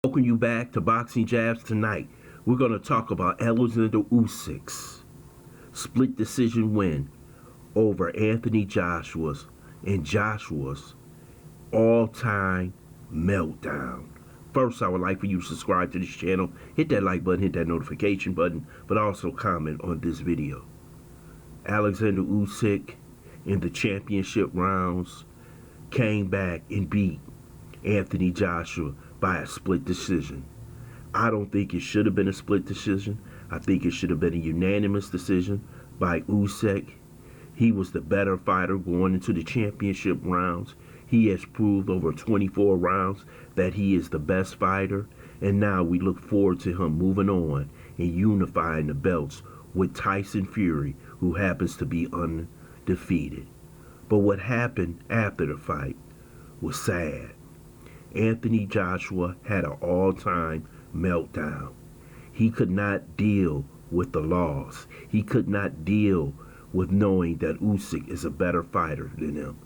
Welcome you back to Boxing Jabs. Tonight. We're going to talk about Alexander Usyk's split decision win over Anthony Joshua's and Joshua's all-time meltdown. First, I would like for you to subscribe to this channel, hit that like button, hit that notification button, but also comment on this video. Alexander Usyk in the championship rounds came back and beat Anthony Joshua by a split decision. I don't think it should have been a split decision. I think it should have been a unanimous decision by Usyk. He was the better fighter going into the championship rounds. He has proved over 24 rounds that he is the best fighter. And now we look forward to him moving on and unifying the belts with Tyson Fury, who happens to be undefeated. But what happened after the fight was sad. Anthony Joshua had an all-time meltdown. He could not deal with the loss. He could not deal with knowing that Usyk is a better fighter than him.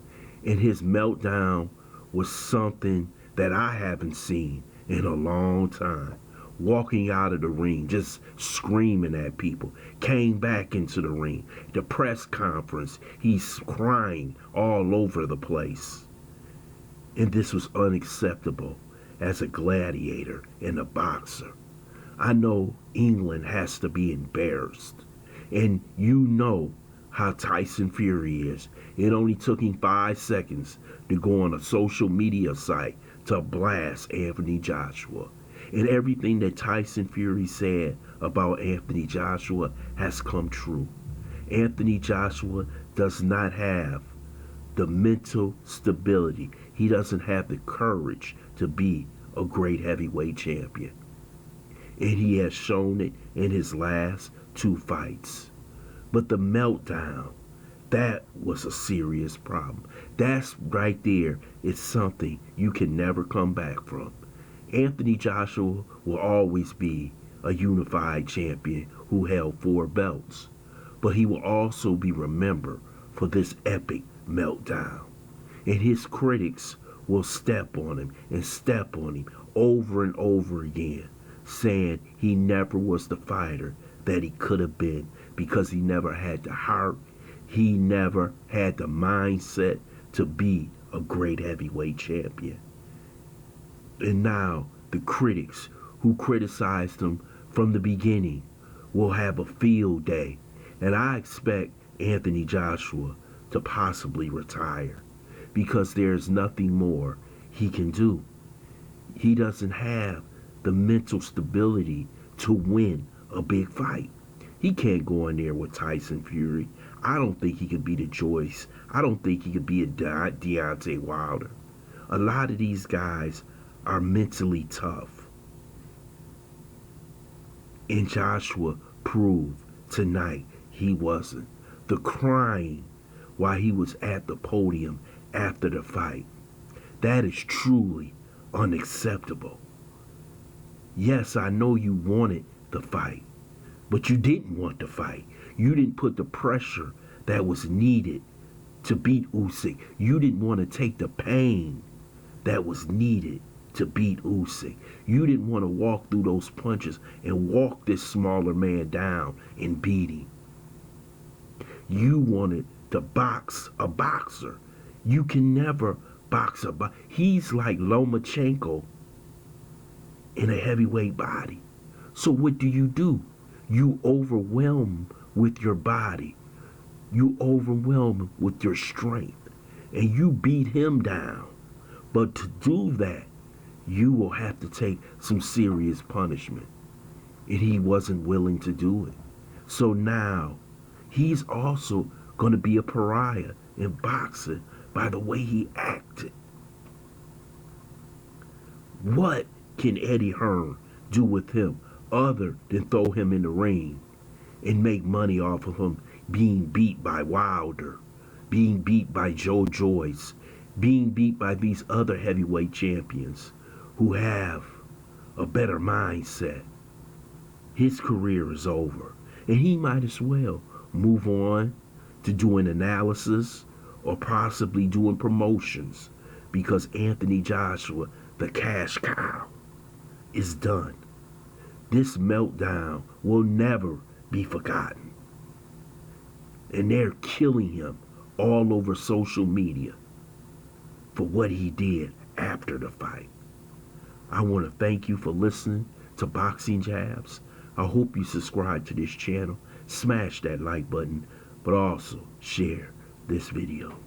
And his meltdown was something that I haven't seen in a long time. Walking out of the ring, just screaming at people. Came back into the ring. The press conference, he's crying all over the place. And this was unacceptable as a gladiator and a boxer. I know England has to be embarrassed. And you know how Tyson Fury is. It only took him 5 seconds to go on a social media site to blast Anthony Joshua. And everything that Tyson Fury said about Anthony Joshua has come true. Anthony Joshua does not have the mental stability. He doesn't have the courage to be a great heavyweight champion. And he has shown it in his last 2 fights. But the meltdown, that was a serious problem. That's right there. It's something you can never come back from. Anthony Joshua will always be a unified champion who held 4 belts. But he will also be remembered for this epic meltdown. And his critics will step on him and step on him over and over again, saying he never was the fighter that he could have been because he never had the heart, he never had the mindset to be a great heavyweight champion. And now the critics who criticized him from the beginning will have a field day. And I expect Anthony Joshua to possibly retire because there's nothing more he can do. He doesn't have the mental stability to win a big fight. He can't go in there with Tyson Fury. I don't think he could beat a Joyce. I don't think he could be a Deontay Wilder. A lot of these guys are mentally tough. And Joshua proved tonight he wasn't. The crying while he was at the podium after the fight, that is truly unacceptable. Yes, I know you wanted the fight, but you didn't want the fight. You didn't put the pressure that was needed to beat Usyk. You didn't want to take the pain that was needed to beat Usyk. You didn't want to walk through those punches and walk this smaller man down and beat him. You wanted to box a boxer. You can never box a boxer. He's like Lomachenko in a heavyweight body. So what do? You overwhelm with your body. You overwhelm with your strength. And you beat him down. But to do that, you will have to take some serious punishment. And he wasn't willing to do it. So now, he's also going to be a pariah in boxing by the way he acted. What can Eddie Hearn do with him other than throw him in the ring and make money off of him being beat by Wilder, being beat by Joe Joyce, being beat by these other heavyweight champions who have a better mindset? His career is over, and he might as well move on to doing analysis or possibly doing promotions, because Anthony Joshua, the cash cow, is done. This meltdown will never be forgotten. And they're killing him all over social media for what he did after the fight. I want to thank you for listening to Boxing Jabs. I hope you subscribe to this channel, smash that like button, but also share this video.